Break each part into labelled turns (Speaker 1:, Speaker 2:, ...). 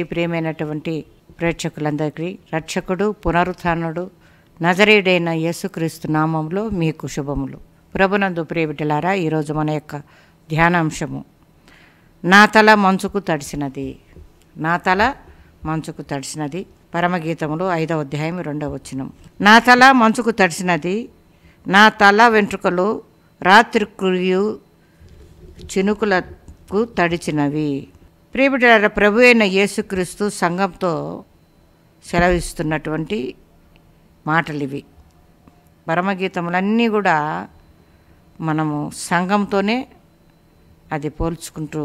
Speaker 1: ప్రియమైనటువంటి ప్రేక్షకులందరికీ రక్షకుడు పునరుత్థానుడు నజరేయుడైన యేసుక్రీస్తు నామంలో మీకు శుభములు. ప్రభునందు ప్రియబిడ్డలారా, ఈరోజు మన యొక్క ధ్యానాంశము నా తల మంచుకు తడిసినది. నా తల మంచుకు తడిసినది. పరమగీతములు 5వ అధ్యాయం 2వ వచనం. నా తల మంచుకు తడిసినది, నా తల వెంట్రుకలు రాత్రి కురియు చినుకులకు తడిచినవి. ప్రియబిడ్డలారా, ప్రభు అయిన యేసుక్రీస్తు సంఘంతో సెలవిస్తున్నటువంటి మాటలు ఇవి. పరమగీతములన్నీ కూడా మనము సంఘంతోనే అది పోల్చుకుంటూ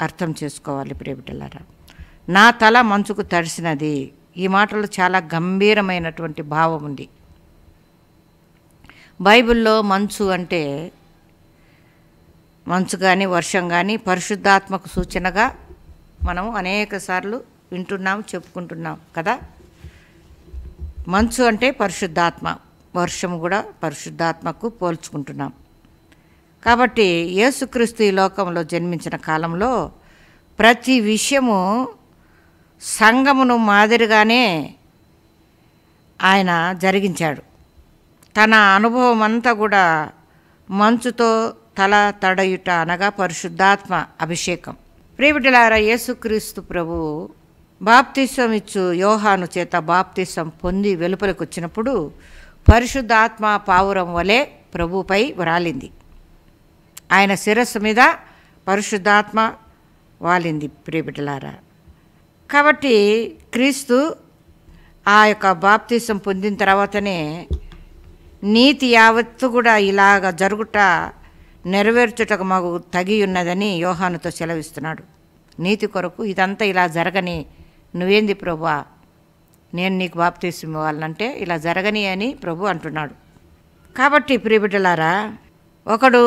Speaker 1: అర్థం చేసుకోవాలి. ప్రియబిడ్డలారా, నా తల మంచుకు తడిసినది, ఈ మాటలో చాలా గంభీరమైనటువంటి భావం ఉంది. బైబిల్లో మంచు అంటే మంచు కానీ వర్షం కానీ పరిశుద్ధాత్మకు సూచనగా మనం అనేక సార్లు వింటున్నాం, చెప్పుకుంటున్నాం కదా. మంచు అంటే పరిశుద్ధాత్మ, వర్షం కూడా పరిశుద్ధాత్మకు పోల్చుకుంటున్నాం. కాబట్టి యేసుక్రీస్తు ఈ లోకంలో జన్మించిన కాలంలో ప్రతి విషయము సంఘమును మాదిరిగానే ఆయన జరిగించాడు. తన అనుభవం అంతా కూడా మంచుతో తల తడయుట అనగా పరిశుద్ధాత్మ అభిషేకం. ప్రియబిడ్డలారా, యేసుక్రీస్తు ప్రభు బాప్తిసం ఇచ్చు యోహాను చేత బాప్తిసం పొంది వెలుపలికి వచ్చినప్పుడు పరిశుద్ధాత్మ పావురం వలె ప్రభుపై వ్రాలింది. ఆయన శిరస్సు మీద పరిశుద్ధాత్మ వాలింది. ప్రియబిడ్డలారా, కాబట్టి క్రీస్తు ఆ యొక్క బాప్తిసం పొందిన తర్వాతనే నీతి యావత్తు కూడా ఇలాగ జరుగుట నెరవేర్చుటకు మాకు తగి ఉన్నదని యోహానుతో సెలవిస్తున్నాడు. నీతి కొరకు ఇదంతా ఇలా జరగని, నువ్వేంది ప్రభువా, నేను నీకు బాప్తిసం ఇవ్వాలంటే ఇలా జరగని అని ప్రభు అంటున్నాడు. కాబట్టి ప్రియబిడ్డలారా, ఒకడు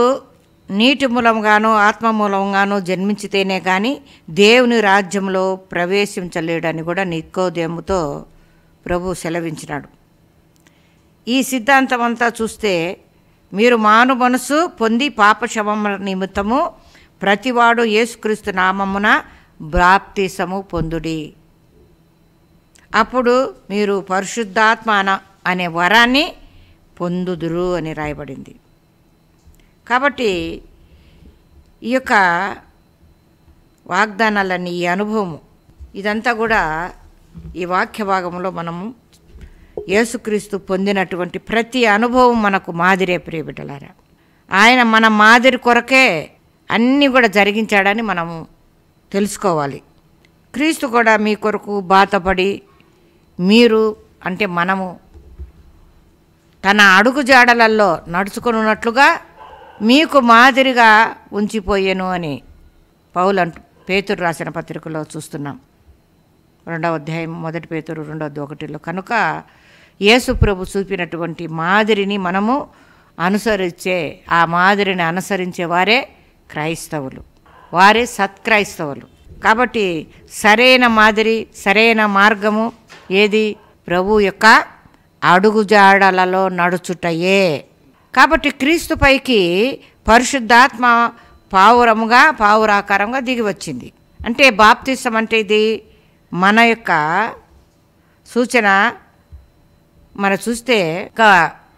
Speaker 1: నీటి మూలంగానో ఆత్మ మూలంగానో జన్మించితేనే కానీ దేవుని రాజ్యంలో ప్రవేశించలేడని కూడా నికోదేముతో ప్రభు సెలవించినాడు. ఈ సిద్ధాంతం అంతా చూస్తే మీరు మాను మనసు పొంది పాపక్షమ నిమిత్తము ప్రతివాడు యేసుక్రీస్తు నామమున బాప్తిసము పొందుడి, అప్పుడు మీరు పరిశుద్ధాత్మ అనే వరాన్ని పొందుదురు అని రాయబడింది. కాబట్టి ఈ యొక్క వాగ్దానాలన్నీ, ఈ అనుభవము, ఇదంతా కూడా ఈ వాక్య భాగంలో మనము యేసుక్రీస్తు పొందినటువంటి ప్రతి అనుభవం మనకు మాదిరే. ప్రియబిడ్డలారా, ఆయన మన మాదిరి కొరకే అన్నీ కూడా జరిగించాడని మనము తెలుసుకోవాలి. క్రీస్తు కూడా మీ కొరకు బాధపడి, మీరు అంటే మనము తన అడుగు జాడలలో నడుచుకున్నట్లుగా మీకు మాదిరిగా ఉంచిపోయాను అని పేతురు రాసిన పత్రికలో చూస్తున్నాం. 2వ అధ్యాయం 1 పేతురు 2:1. కనుక యేసు ప్రభు చూపినటువంటి మాదిరిని మనము అనుసరించే, ఆ మాదిరిని అనుసరించే వారే క్రైస్తవులు, వారే సత్క్రైస్తవులు. కాబట్టి సరైన మాదిరి, సరైన మార్గము ఏది? ప్రభు యొక్క అడుగుజాడలలో నడుచుటయే. కాబట్టి క్రీస్తు పైకి పరిశుద్ధాత్మ పావురాకారంగా దిగి వచ్చింది. అంటే బాప్తిసం అంటే ఇది మన యొక్క సూచన. మనం చూస్తే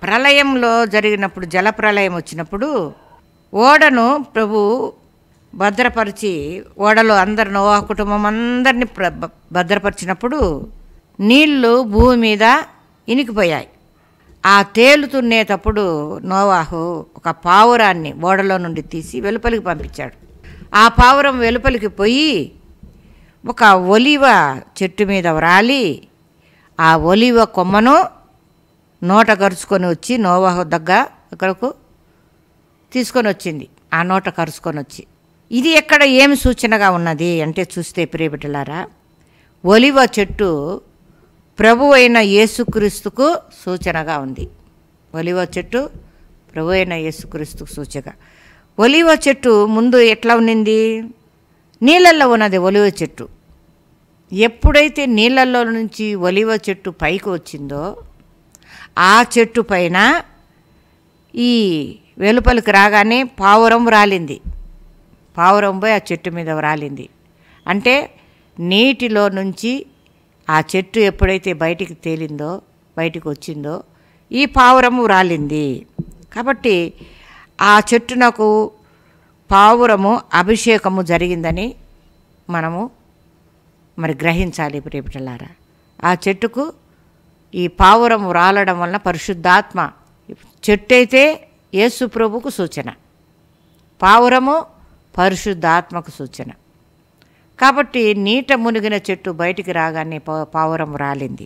Speaker 1: ప్రళయంలో జరిగినప్పుడు, జల ప్రళయం వచ్చినప్పుడు ఓడను ప్రభు భద్రపరిచి, ఓడలో అందరు నోవాహు కుటుంబం అందరినీ భద్రపరిచినప్పుడు నీళ్లు భూమి మీద ఇనికిపోయాయి. ఆ తేలుతున్నేటప్పుడు నోవాహు ఒక పావురాన్ని ఓడలో నుండి తీసి వెలుపలికి పంపించాడు. ఆ పావురం వెలుపలికి పోయి ఒక ఒలివ చెట్టు మీద వ్రాలి ఆ ఒలివ కొమ్మను నోట కరుచుకొని వచ్చి నోవాహు దగ్గరకు తీసుకొని వచ్చింది. ఆ నోట కరుచుకొని వచ్చి, ఇది ఎక్కడ ఏమి సూచనగా ఉన్నది అంటే చూస్తే ప్రియబిడ్డలారా, ఒలివ చెట్టు ప్రభు అయిన యేసుక్రీస్తుకు సూచనగా ఉంది. ఒలివ చెట్టు ప్రభు అయిన యేసుక్రీస్తుకు సూచన. ఒలివ చెట్టు ముందు ఎట్లా ఉన్నింది? నీళ్ళల్లో ఉన్నది ఒలివ చెట్టు. ఎప్పుడైతే నీళ్ళల్లో నుంచి ఒలివ చెట్టు పైకి వచ్చిందో ఆ చెట్టు పైన ఈ వెలుపలికి రాగానే పావురం రాలింది. పావురం పోయి ఆ చెట్టు మీద రాలింది. అంటే నీటిలో నుంచి ఆ చెట్టు ఎప్పుడైతే బయటికి వచ్చిందో ఈ పావురము రాలింది. కాబట్టి ఆ చెట్టునకు పావురము అభిషేకము జరిగిందని మనము మరి గ్రహించాలి ప్రియబిడ్డలారా. ఆ చెట్టుకు ఈ పావురము రాలడం వలన పరిశుద్ధాత్మ, చెట్టు అయితే యేసు ప్రభువుకు సూచన, పావురము పరిశుద్ధాత్మకు సూచన. కాబట్టి నీట మునిగిన చెట్టు బయటికి రాగానే పావురం రాలింది.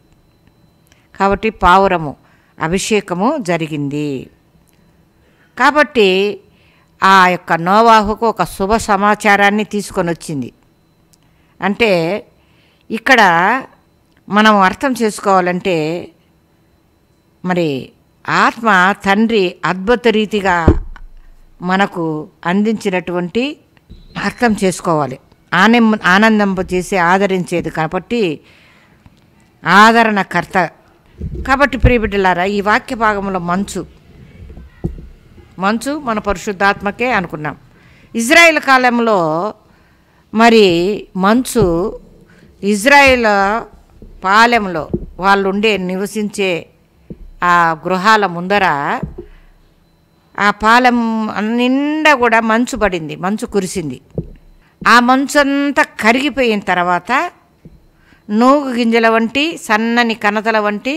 Speaker 1: కాబట్టి పావురము అభిషేకము జరిగింది. కాబట్టి ఆ యొక్క నోవాహుకు ఒక శుభ సమాచారాన్ని తీసుకొని వచ్చింది. అంటే ఇక్కడ మనం అర్థం చేసుకోవాలంటే మరి ఆత్మ తండ్రి అద్భుత రీతిగా మనకు అందించినటువంటి అర్థం చేసుకోవాలి. ఆనందింపజేసి ఆదరించేది కాబట్టి ఆదరణకర్త. కాబట్టి ప్రియబిడ్డలారా, ఈ వాక్య భాగంలో మంచు మన పరిశుద్ధాత్మకే అనుకున్నాం. ఇజ్రాయేల్ కాలంలో మరి మంచు ఇజ్రాయేల్ పాలెంలో వాళ్ళు నివసించే ఆ గృహాల ముందర ఆ పాలెం నిండా కూడా మంచు పడింది, మంచు కురిసింది. ఆ మంచు అంతా కరిగిపోయిన తర్వాత నూగు గింజల వంటి సన్నని కనతల వంటి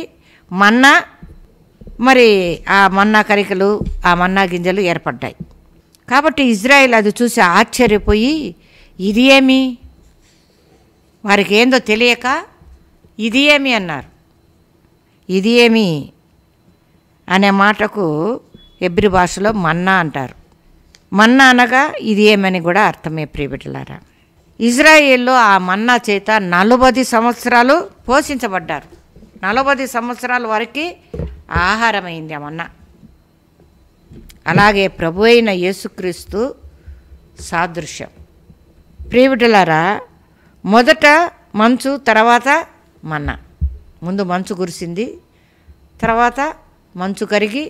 Speaker 1: మన్నా, మరి ఆ మన్నా కరికలు, ఆ మన్నా గింజలు ఏర్పడ్డాయి. కాబట్టి ఇజ్రాయేల్ అది చూసి ఆశ్చర్యపోయి ఇది ఏమి, వారికి ఏందో తెలియక ఇది ఏమి అన్నారు. ఇది ఏమి అనే మాటకు హెబ్రీ భాషలో మన్నా అంటారు. మన్నా అనగా ఇది ఏమని కూడా అర్థమే ప్రియబిడ్డలారా. ఇజ్రాయేల్లో ఆ మన్నా చేత 40 సంవత్సరాలు పోషించబడ్డారు. 40 సంవత్సరాల వరకు ఆహారమైంది ఆ మన్నా. అలాగే ప్రభు అయిన యేసుక్రీస్తు సాదృశ్యం. ప్రియబిడ్డలారా, మొదట మంచు, తర్వాత మన్నా. ముందు మంచు కురిసింది, తర్వాత మంచు కరిగి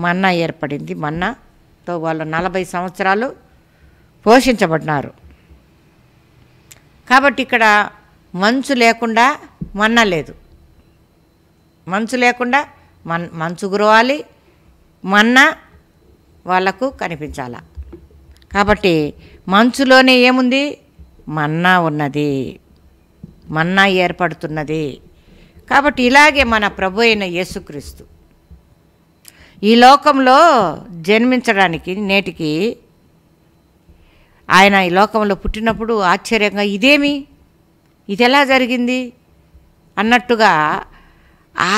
Speaker 1: మన్నా ఏర్పడింది. మన్నాతో వాళ్ళు 40 సంవత్సరాలు పోషించబడినారు. కాబట్టి ఇక్కడ మంచు లేకుండా మన్నా లేదు. మంచు లేకుండా మంచు కురవాలి, మన్నా వాళ్లకు కనిపించాల. కాబట్టి మంచులోనే ఏముంది? మన్నా ఉన్నది, మన్నా ఏర్పడుతున్నది. కాబట్టి ఇలాగే మన ప్రభు అయిన యేసుక్రీస్తు ఈ లోకంలో జన్మించడానికి నేటికి ఆయన ఈ లోకంలో పుట్టినప్పుడు ఆశ్చర్యంగా ఇదేమి, ఇది ఎలా జరిగింది అన్నట్టుగా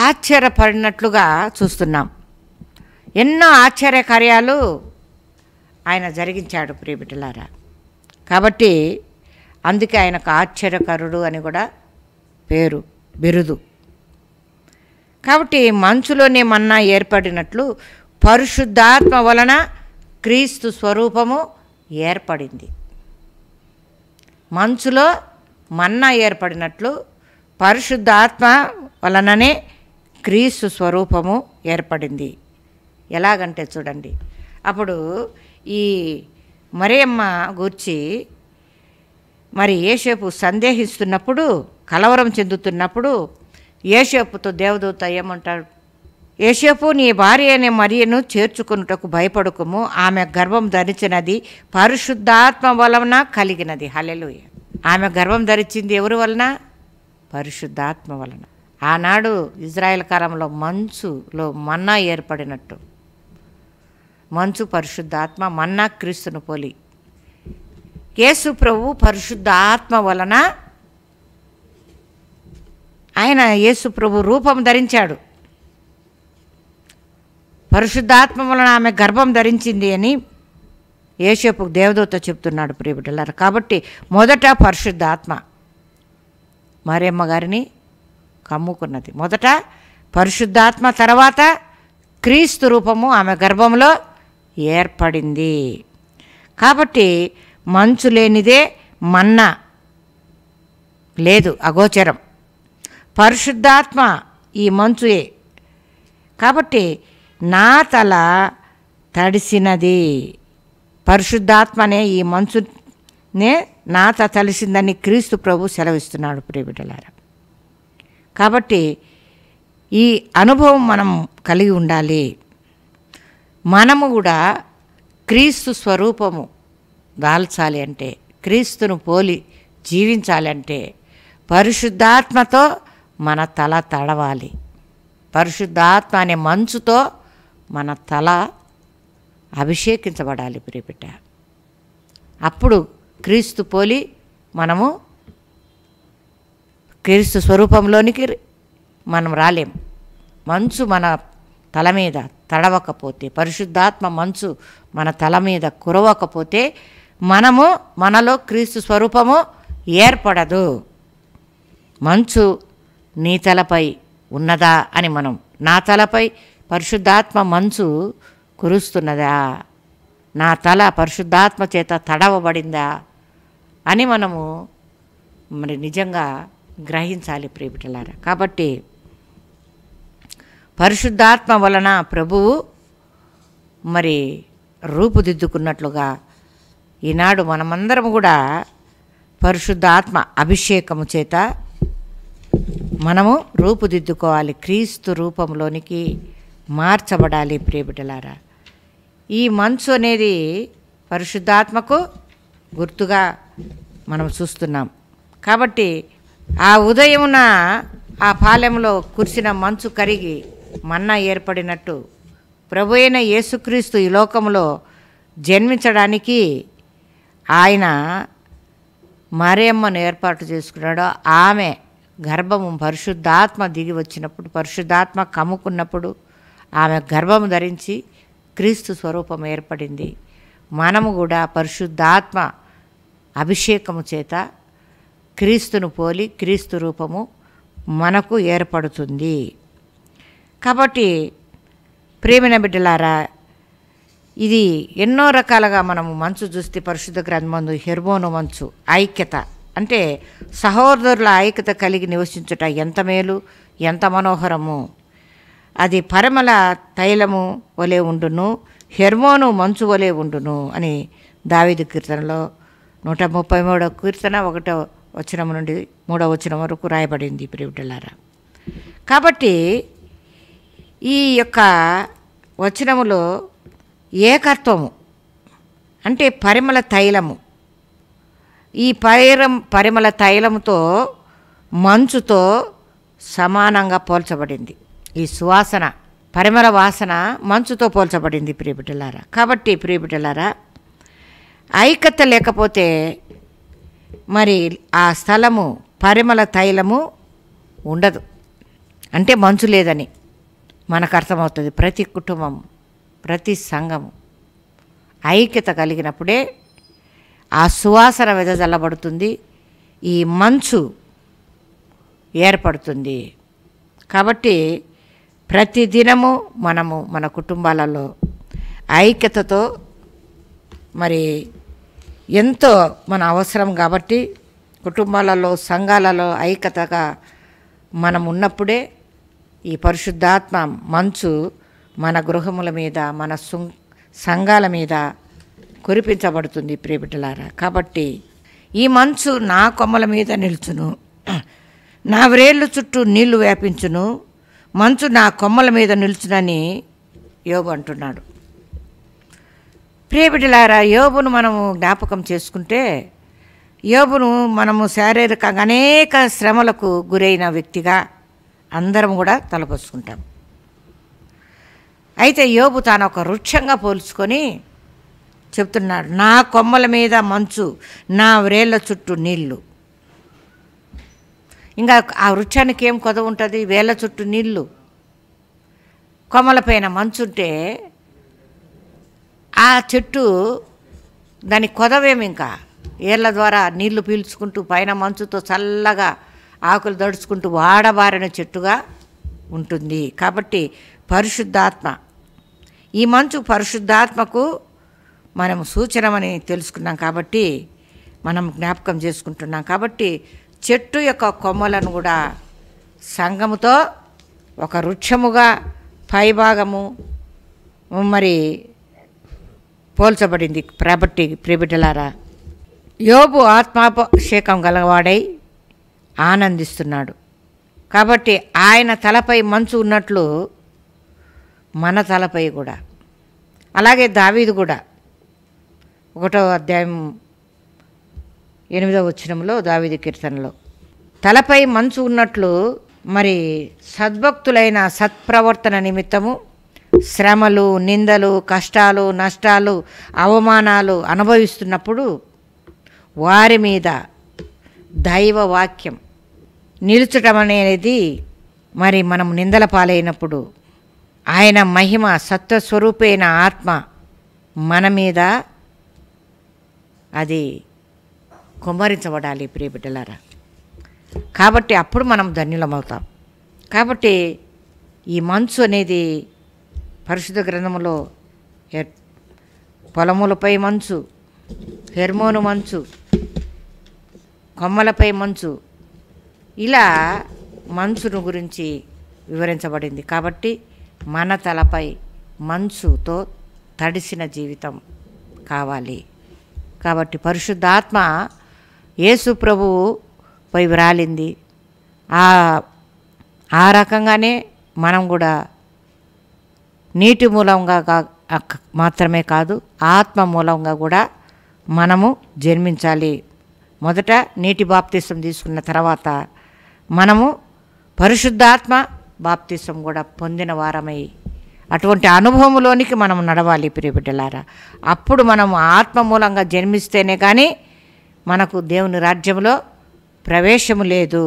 Speaker 1: ఆశ్చర్యపడినట్లుగా చూస్తున్నాం. ఎన్నో ఆశ్చర్య కార్యాలు ఆయన జరిగించాడు ప్రియబిడ్డలారా. కాబట్టి అందుకే ఆయనకు ఆశ్చర్యకరుడు అని కూడా బిరుదు. కాబట్టి మంచులోనే మన్నా ఏర్పడినట్లు పరిశుద్ధాత్మ వలన క్రీస్తు స్వరూపము ఏర్పడింది. మంచులో మన్నా ఏర్పడినట్లు పరిశుద్ధాత్మ వలననే క్రీస్తు స్వరూపము ఏర్పడింది. ఎలాగంటే చూడండి, అప్పుడు ఈ మరియమ్మ గూర్చి మరి యోసేపు సందేహిస్తున్నప్పుడు, కలవరం చెందుతున్నప్పుడు యోసేపుతో దేవదూత ఏమంటాడు? యోసేపు, నీ భార్య అనే మరియను చేర్చుకున్నటకు భయపడకుము, ఆమె గర్భం ధరించినది పరిశుద్ధాత్మ వలన కలిగినది. హల్లెలూయ. ఆమె గర్భం ధరించింది ఎవరి వలన? పరిశుద్ధాత్మ వలన. ఆనాడు ఇజ్రాయెల్ కాలంలో మంచులో మన్నా ఏర్పడినట్టు, మంచు పరిశుద్ధాత్మ, మన్నా క్రీస్తును పోలి యేసు ప్రభు పరిశుద్ధాత్మ వలన ఆయన యేసు ప్రభు రూపం ధరించాడు. పరిశుద్ధాత్మ వలన ఆమె గర్భం ధరించింది అని యోసేపుకు దేవదూత చెప్తున్నాడు ప్రియబిడ్డలారా. కాబట్టి మొదట పరిశుద్ధాత్మ మరియమ్మ గారిని కమ్ముకున్నది. మొదట పరిశుద్ధాత్మ, తర్వాత క్రీస్తు రూపము ఆమె గర్భంలో ఏర్పడింది. కాబట్టి మంచు లేనిదే మన్నా లేదు, అగోచరం. పరిశుద్ధాత్మ ఈ మంచుయే. కాబట్టి నా తల తడిసినది, పరిశుద్ధాత్మనే ఈ మంచు నాత తలిసిందని క్రీస్తు ప్రభు సెలవిస్తున్నాడు ప్రియబిడ్డలారా. కాబట్టి ఈ అనుభవం మనం కలిగి ఉండాలి. మనము కూడా క్రీస్తు స్వరూపము దాల్చాలి అంటే, క్రీస్తును పోలి జీవించాలి అంటే పరిశుద్ధాత్మతో మన తల తడవాలి. పరిశుద్ధాత్మ అనే మంచుతో మన తల అభిషేకించబడాలి ప్రియబిడ్డ. అప్పుడు క్రీస్తు పోలి మనము క్రీస్తు స్వరూపంలోనికి మనం రాలేం. మంచు మన తల మీద తడవకపోతే, పరిశుద్ధాత్మ మంచు మన తల మీద కురవకపోతే మనలో క్రీస్తు స్వరూపము ఏర్పడదు. మంచు నీ తలపై ఉన్నదా అని నా తలపై పరిశుద్ధాత్మ మంచు కురుస్తున్నదా, నా తల పరిశుద్ధాత్మ చేత తడవబడిందా అని మరి నిజంగా గ్రహించాలి ప్రియబిడ్డలారా. కాబట్టి పరిశుద్ధాత్మ వలన ప్రభువు మరి రూపుదిద్దుకున్నట్లుగా ఈనాడు మనమందరం కూడా పరిశుద్ధాత్మ అభిషేకము చేత మనము రూపుదిద్దుకోవాలి, క్రీస్తు రూపంలోనికి మార్చబడాలి ప్రియబిడ్డలారా. ఈ మంచు అనేది పరిశుద్ధాత్మకు గుర్తుగా మనం చూస్తున్నాం. కాబట్టి ఆ ఉదయమున ఆ పాలెంలో కురిసిన మంచు కరిగి మన్నా ఏర్పడినట్టు ప్రభు అయిన యేసుక్రీస్తు ఈ లోకంలో జన్మించడానికి ఆయన మరియమ్మను ఏర్పాటు చేసుకున్నాడు. ఆమె గర్భము పరిశుద్ధాత్మ దిగి వచ్చినప్పుడు, పరిశుద్ధాత్మ కమ్ముకున్నప్పుడు ఆమె గర్భము ధరించి క్రీస్తు స్వరూపం ఏర్పడింది. మనము కూడా పరిశుద్ధాత్మ అభిషేకము చేత క్రీస్తును పోలి క్రీస్తు రూపము మనకు ఏర్పడుతుంది. కాబట్టి ప్రియమైన బిడ్డలారా, ఇది ఎన్నో రకాలుగా మనము మంచు చూస్తే పరిశుద్ధ గ్రంథమందు హెర్మోను మంచు ఐక్యత అంటే సహోదరుల ఐక్యత కలిగి నివసించుట ఎంత మేలు, ఎంత మనోహరము. అది పరిమళ తైలము వలె ఉండును, హెర్మోను మంచు వలె ఉండును అని దావీదు కీర్తనలో 133వ కీర్తన 1వ వచనం నుండి 3వ వచనం వరకు రాయబడింది ప్రియబిడ్డలారా. కాబట్టి ఈ యొక్క వచనములో ఏకత్వము అంటే పరిమళ తైలము, ఈ పరిమళ తైలముతో మంచుతో సమానంగా పోల్చబడింది. ఈ సువాసన పరిమళ వాసన మంచుతో పోల్చబడింది ప్రియబిడ్డలారా. కాబట్టి ప్రియబిడ్డలారా, ఐక్యత లేకపోతే మరి ఆ స్థలము పరిమళ తైలము ఉండదు. అంటే మంచు లేదని మనకు అర్థమవుతుంది. ప్రతి కుటుంబం, ప్రతి సంఘము ఐక్యత కలిగినప్పుడే ఆ సువాసన వెదజల్లబడుతుంది, ఈ మంచు ఏర్పడుతుంది. కాబట్టి ప్రతిదినము మనము మన కుటుంబాలలో ఐక్యతతో మరి ఎంతో మన అవసరం. కాబట్టి కుటుంబాలలో, సంఘాలలో ఐక్యతగా మనం ఉన్నప్పుడే ఈ పరిశుద్ధాత్మ మంచు మన గృహముల మీద, మన సంఘాల మీద కురిపించబడుతుంది ప్రియబిడ్డలారా. కాబట్టి ఈ మంచు నా కొమ్మల మీద నిల్చును, నా వ్రేళ్ళు చుట్టూ నీళ్లు వ్యాపించును, మంచు నా కొమ్మల మీద నిల్చునని యోబు అంటున్నాడు. ప్రియబిడ్డలారా, యోబును మనము జ్ఞాపకం చేసుకుంటే, యోబును మనము శారీరకంగా అనేక శ్రమలకు గురైన వ్యక్తిగా అందరం కూడా తలపోసుకుంటాం. అయితే యోబు తాను ఒక వృక్షంగా పోల్చుకొని చెప్తున్నాడు, నా కొమ్మల మీద మంచు, నా వ్రేళ్ళ చుట్టూ నీళ్లు. ఇంకా ఆ వృక్షానికి ఏం కొదవ ఉంటుంది? వేళ్ళ చుట్టూ నీళ్లు, కొమ్మలపైన మంచుంటే ఆ చెట్టు దాని కొదవేమి, ఇంకా ఏళ్ళ ద్వారా నీళ్లు పీల్చుకుంటూ పైన మంచుతో చల్లగా ఆకులు దడుచుకుంటూ వాడబారిన చెట్టుగా ఉంటుంది. కాబట్టి పరిశుద్ధాత్మ, ఈ మంచు పరిశుద్ధాత్మకు మనం సూచనమని తెలుసుకున్నాం. కాబట్టి మనం జ్ఞాపకం చేసుకుంటున్నాం. కాబట్టి చెట్టు యొక్క కొమ్మలను కూడా సంఘముతో ఒక వృక్షముగా పైభాగము మరి పోల్చబడింది. కాబట్టి ప్రియబిడ్డలారా, యోబు ఆత్మాభిషేకం గలవాడై ఆనందిస్తున్నాడు. కాబట్టి ఆయన తలపై మంచు ఉన్నట్లు మన తలపై కూడా, అలాగే దావీదు కూడా 1వ అధ్యాయం 8వ వచనంలో దావీదు కీర్తనలో తలపై మంచు ఉన్నట్లు మరి సద్భక్తులైన సత్ప్రవర్తన నిమిత్తము శ్రమలు, నిందలు, కష్టాలు, నష్టాలు, అవమానాలు అనుభవిస్తున్నప్పుడు వారి మీద దైవ వాక్యం నిలుచటం అనేది మరి మనం నిందల పాలైనప్పుడు ఆయన మహిమ సత్వస్వరూపైన ఆత్మ మన మీద అది కుమ్మరించబడాలి ప్రియబిడ్డలారా. కాబట్టి అప్పుడు మనం ధన్యులమవుతాం. కాబట్టి ఈ మంచు అనేది పరిశుద్ధ గ్రంథములో పొలములపై మంచు, హెర్మోను మంచు, కొమ్మలపై మంచు, ఇలా మంచును గురించి వివరించబడింది. కాబట్టి మన తలపై మంచుతో తడిసిన జీవితం కావాలి. కాబట్టి పరిశుద్ధాత్మ యేసు ప్రభువుపై వ్రాలింది. ఆ రకంగానే మనం కూడా నీటి మూలంగా మాత్రమే కాదు, ఆత్మ మూలంగా కూడా మనము జన్మించాలి. మొదట నీటి బాప్తిసం తీసుకున్న తర్వాత మనము పరిశుద్ధాత్మ బాప్తిసం కూడా పొందిన వారమై అటువంటి అనుభవంలోనికి మనం నడవాలి ప్రియబిడ్డలారా. అప్పుడు మనం ఆత్మ మూలంగా జన్మిస్తేనే కానీ మనకు దేవుని రాజ్యంలో ప్రవేశము లేదు.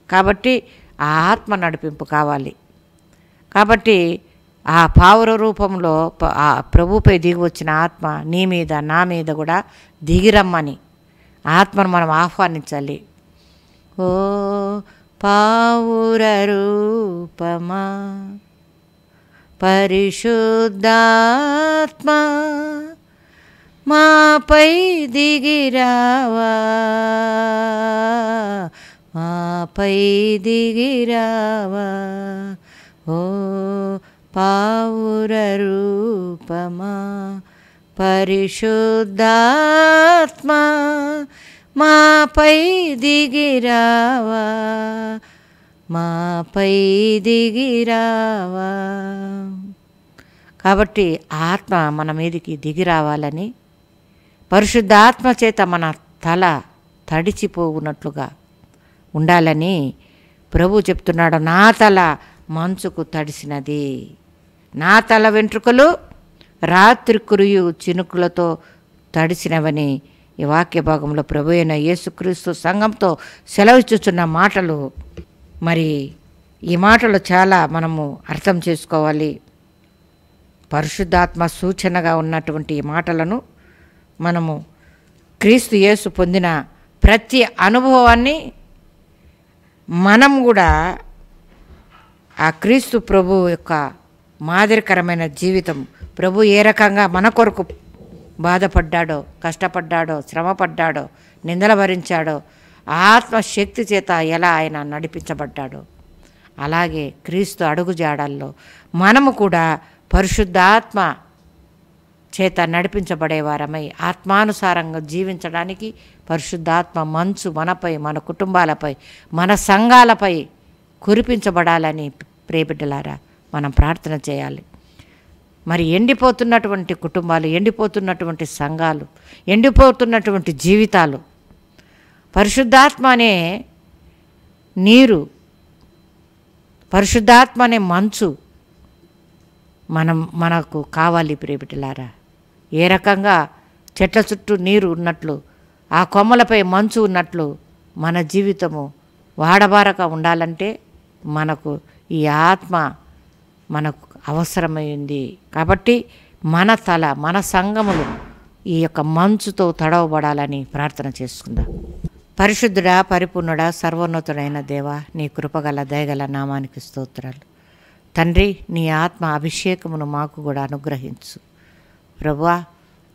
Speaker 1: కాబట్టి ఆ ఆత్మ నడిపింపు కావాలి. కాబట్టి ఆ పావుర రూపంలో ఆ ప్రభుపై దిగి వచ్చిన ఆత్మ నీ మీద నా మీద కూడా దిగిరమ్మని ఆత్మను మనం ఆహ్వానించాలి. ఓ పావుర రూపమా పరిశుద్ధాత్మ మాపై దిగిరావా, మాపై దిగిరావా. ఓ పావుర రూపమా పరిశుద్ధాత్మ మాపై దిగిరావా, మాపై దిగిరావా. కాబట్టి ఆత్మ మన మీదికి దిగి రావాలని, పరిశుద్ధాత్మ చేత మన తల తడిచిపోవునట్లుగా ఉండాలని ప్రభు చెప్తున్నాడు. నా తల మంచుకు తడిసినది, నా తల వెంట్రుకలు రాత్రి కురియు చినుకులతో తడిసినవని ఈ వాక్య భాగంలో ప్రభు అయిన యేసుక్రీస్తు సంఘంతో సెలవిచ్చుచున్న మాటలు. మరి ఈ మాటలు చాలా మనము అర్థం చేసుకోవాలి. పరిశుద్ధాత్మ సూచనగా ఉన్నటువంటి ఈ మాటలను మనము క్రీస్తు యేసు పొందిన ప్రతి అనుభవాన్ని మనం కూడా ఆ క్రీస్తు ప్రభు యొక్క మాదిరికరమైన జీవితం, ప్రభు ఏ రకంగా మన కొరకు బాధపడ్డాడో, కష్టపడ్డాడో, శ్రమపడ్డాడో, నిందలు భరించాడో, ఆత్మశక్తి చేత ఎలా ఆయన నడిపించబడ్డాడో, అలాగే క్రీస్తు అడుగుజాడల్లో మనము కూడా పరిశుద్ధాత్మ చేత నడిపించబడేవారమై ఆత్మానుసారంగా జీవించడానికి పరిశుద్ధాత్మ మంచు మనపై, మన కుటుంబాలపై, మన సంఘాలపై కురిపించబడాలని ప్రియబిడ్డలారా మనం ప్రార్థన చేయాలి. మరి ఎండిపోతున్నటువంటి కుటుంబాలు, ఎండిపోతున్నటువంటి సంఘాలు, ఎండిపోతున్నటువంటి జీవితాలు పరిశుద్ధాత్మ అనే నీరు, పరిశుద్ధాత్మ అనే మంచు మనకు కావాలి ప్రియబిడ్డలారా. ఏ రకంగా చెట్ల చుట్టూ నీరు ఉన్నట్లు, ఆ కొమ్మలపై మంచు ఉన్నట్లు మన జీవితము వాడబారక ఉండాలంటే మనకు ఈ ఆత్మ మనకు అవసరమైంది. కాబట్టి మన తల, మన సంఘములు ఈ యొక్క మంచుతో తడవబడాలని ప్రార్థన చేసుకుందాం. పరిశుద్ధుడా, పరిపూర్ణుడా, సర్వోన్నతుడైన దేవా, నీ కృపగల దయగల నామానికి స్తోత్రాలు. తండ్రి, నీ ఆత్మ అభిషేకమును మాకు కూడా అనుగ్రహించు ప్రభువా.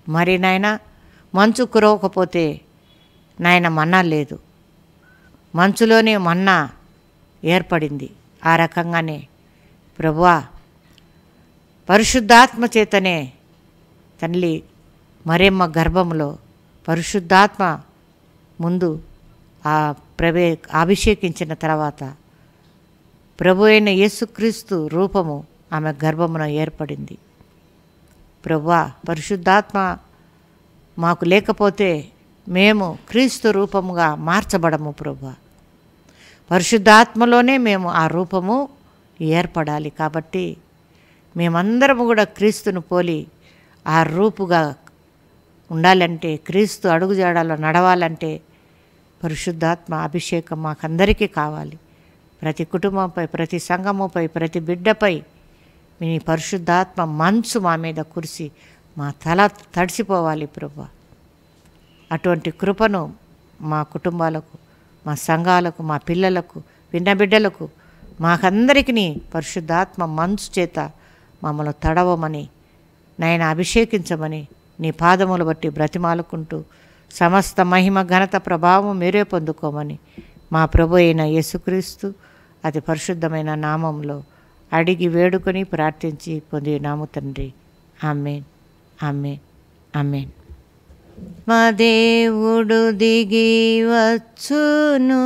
Speaker 1: మరి నాయన మంచు కురవకపోతే నాయన మన్నా లేదు, మంచులోనే మన్నా ఏర్పడింది. ఆ రకంగానే ప్రభువా పరిశుద్ధాత్మ చేతనే తల్లి మరియమ్మ గర్భంలో పరిశుద్ధాత్మ ముందు ఆ అభిషేకించిన తర్వాత ప్రభు అయిన యేసుక్రీస్తు రూపము ఆమె గర్భమున ఏర్పడింది. ప్రభువా, పరిశుద్ధాత్మ మాకు లేకపోతే మేము క్రీస్తు రూపముగా మార్చబడము. ప్రభువా, పరిశుద్ధాత్మలోనే మేము ఆ రూపము ఏర్పడాలి. కాబట్టి మేమందరము కూడా క్రీస్తును పోలి ఆ రూపుగా ఉండాలంటే, క్రీస్తు అడుగుజాడలో నడవాలంటే పరిశుద్ధాత్మ అభిషేకం మాకందరికీ కావాలి. ప్రతి కుటుంబంపై, ప్రతి సంఘముపై, ప్రతి బిడ్డపై మీ పరిశుద్ధాత్మ మంచు మా మీద కురిసి మా తల తడిసిపోవాలి ప్రభువా. అటువంటి కృపను మా కుటుంబాలకు, మా సంఘాలకు, మా పిల్లలకు, విన్న బిడ్డలకు, మాకందరికీ పరిశుద్ధాత్మ మంచు చేత మమ్మల్ని తడవమని, నాయన అభిషేకించమని నీ పాదములు బట్టి బ్రతిమాలుకుంటూ సమస్త మహిమ ఘనత ప్రభావం మీరే పొందుకోమని మా ప్రభు అయిన యేసుక్రీస్తు అతి పరిశుద్ధమైన నామంలో అడిగి వేడుకొని ప్రార్థించి పొందినాము తండ్రి. ఆమేన్, ఆమేన్, ఆమేన్. మా దేవుడు దిగి వచ్చును,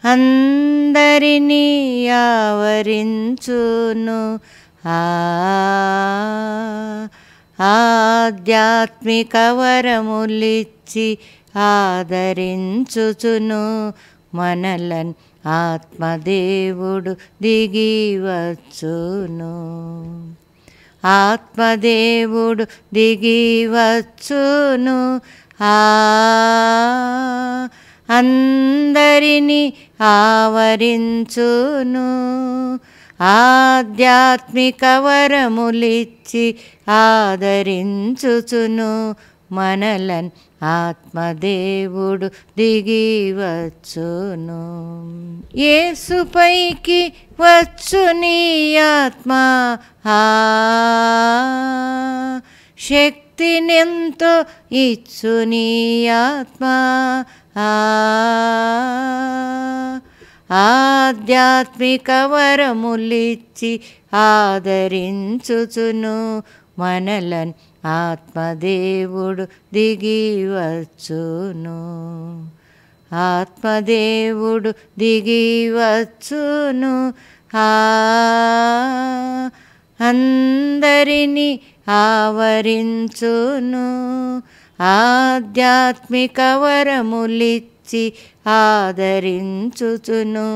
Speaker 1: అందరినీ ఆవరించును, ఆధ్యాత్మిక వరములిచ్చి ఆదరించుచును మనలన్ ఆత్మదేవుడు దిగి వచ్చును. ఆత్మదేవుడు దిగి వచ్చును, అందరినీ ఆవరించును, ఆధ్యాత్మిక వరములిచ్చి ఆదరించుచును మనలన్ ఆత్మదేవుడు దిగి వచ్చును. యేసుపైకి వచ్చుని ఆత్మ శక్తినెంతో ఇచ్చుని ఆత్మ, ఆధ్యాత్మిక వరములిచ్చి ఆదరించుచును మనలన్ ఆత్మదేవుడు దిగి వచ్చును. ఆత్మదేవుడు దిగి వచ్చును, అందరినీ ఆవరించును, ఆధ్యాత్మిక వరములిచ్చి ఆదరించుచును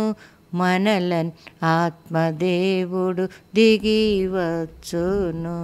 Speaker 1: మనలన్ ఆత్మదేవుడు దిగి వచ్చును.